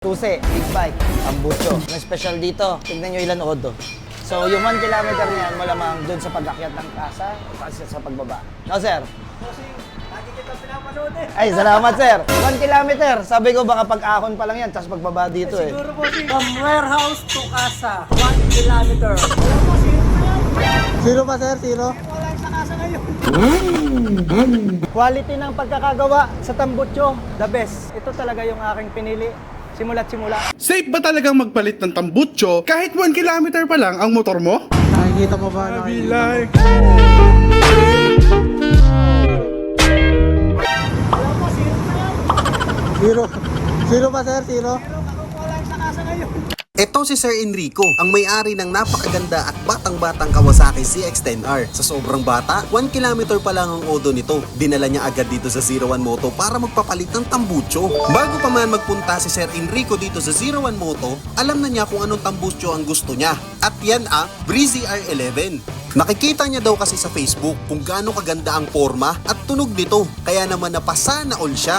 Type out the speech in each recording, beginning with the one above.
Tuse, big bike, Tambucho. Ang special dito, tignan nyo ilan odo. So yung 1 kilometer niyan, malamang doon sa pag-akyat ng kasa o kasi sa pagbaba. No, sir? Kasi lagi kita pinapanood eh. Ay, salamat, sir. 1 kilometer. Sabi ko baka pag-ahon pa lang yan, tapos pagbaba dito eh. Siguro po si from warehouse to casa, 1 kilometer. Wala po, zero na yan. Zero pa sir, zero. Wala yung sa kasa ngayon. Quality ng pagkakagawa sa Tambucho, the best. Ito talaga yung aking pinili. Simula't simula. Safe ba talagang magpalit ng tambutso kahit 1 kilometer pa lang ang motor mo? Nakikita mo ba? Wala po, zero na yan. Zero. Zero pa sir, zero. Pero wala yung sa kasa ngayon. Ito si Sir Enrico, ang may-ari ng napakaganda at batang-batang Kawasaki CX-10R. Sa sobrang bata, 1 kilometer pa lang ang odo nito. Dinala niya agad dito sa 01 Moto para magpapalit ng tambucho. Bago pa man magpunta si Sir Enrico dito sa 01 Moto, alam na niya kung anong tambucho ang gusto niya. At yan Breezy R11. Nakikita niya daw kasi sa Facebook kung gaano kaganda ang forma at tunog nito. Kaya naman napasana all siya.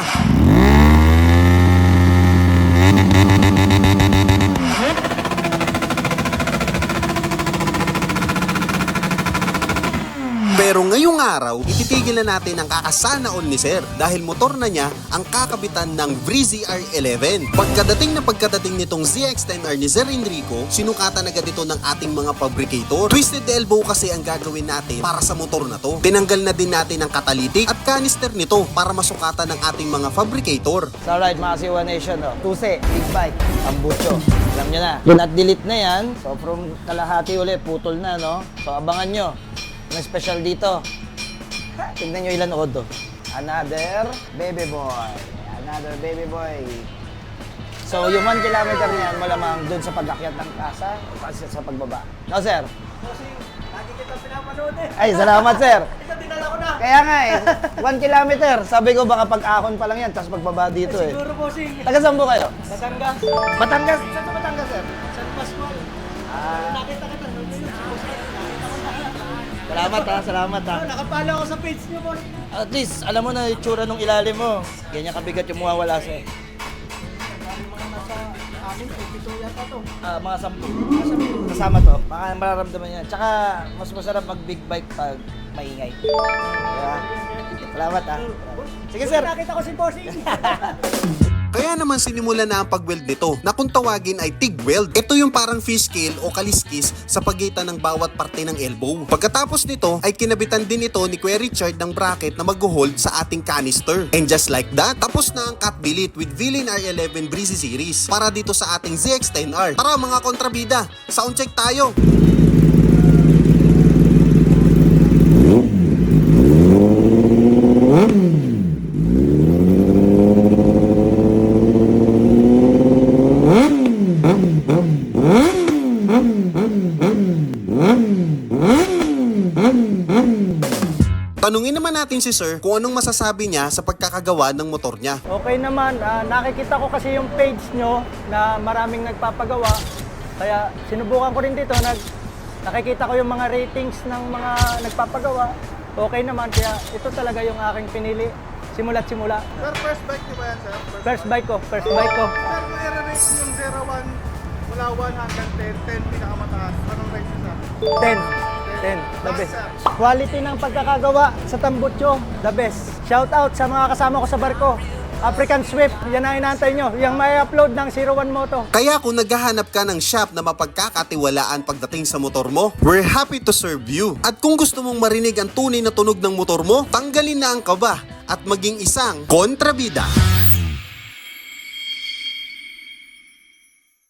Pero ngayong araw, ititigil na natin ang kakasana all ni Sir dahil motor na niya ang kakabitan ng Breezy R11. Pagkadating nitong ZX-10R ni Sir Enrico, sinukatan agad ito ng ating mga fabricator. Twisted elbow kasi ang gagawin natin para sa motor na to. Tinanggal na din natin ang catalytic at canister nito para masukatan ng ating mga fabricator. So alright mga Siwa Nation, Tuse, big bike, Tambucho. Alam nyo na, not delete na yan. So from kalahati ulit, putol na, no? So abangan nyo. Ang special dito, tignan nyo ilan odo. Another baby boy. Another baby boy. So yung 1 kilometer niyan, malamang doon sa pag-akyat ng kasa o kasi sa pagbaba. No, sir? Kasi lagi kita pinapanood eh. Ay, salamat, sir. Ito, dinala ko na. Kaya nga eh, 1 kilometer. Sabi ko baka pag-ahon pa lang yan, tapos pagbaba dito eh. Siguro po si Taga saan po kayo? Batangas. Batangas? Saan sa Batangas, sir? San Pascual. Nakita kita. Salamat ha, salamat ha. Nakapalo ako sa page niyo po. At least, alam mo na yung tsura nung ilalim mo. Ganyan kabigat yung mawawala sa'yo. Mga nasa amin, pito yata to. Mga 10. Kasama to. Baka mararamdaman yan. Tsaka, mas masarap mag big bike pag maingay. Diba? Salamat ha. Sige sir. Nakita ko si Bossing. Kaya naman sinimula na ang pag-weld nito na kung tawagin ay TIG weld. Ito yung parang fish scale o kaliskis sa pagitan ng bawat parte ng elbow. Pagkatapos nito ay kinabitan din ito ni Kuya Richard ng bracket na mag-hold sa ating canister. And just like that, tapos na ang cut billet with Villain R11 Breezy Series para dito sa ating ZX-10R. Tara mga kontrabida, sound check tayo! Tanungin naman natin si Sir kung anong masasabi niya sa pagkakagawa ng motor niya. Okay naman, nakikita ko kasi yung page nyo na maraming nagpapagawa. Kaya sinubukan ko rin dito, nakikita ko yung mga ratings ng mga nagpapagawa. Okay naman, kaya ito talaga yung aking pinili. Simula't simula. Sir, first bike niyo ba yan sir? First bike ko. Sir, kung i-rate yung 01 mula 1 hanggang 10, 10 pinakamataas, anong rate niyo sir? 10, the best. Quality ng pagkakagawa sa Tambucho, the best. Shout out sa mga kasama ko sa barko. African Swift, yan ang inaantay nyo. Yung may upload ng 01 Moto. Kaya kung naghahanap ka ng shop na mapagkakatiwalaan pagdating sa motor mo, we're happy to serve you. At kung gusto mong marinig ang tunay na tunog ng motor mo, tanggalin na ang kaba at maging isang kontrabida.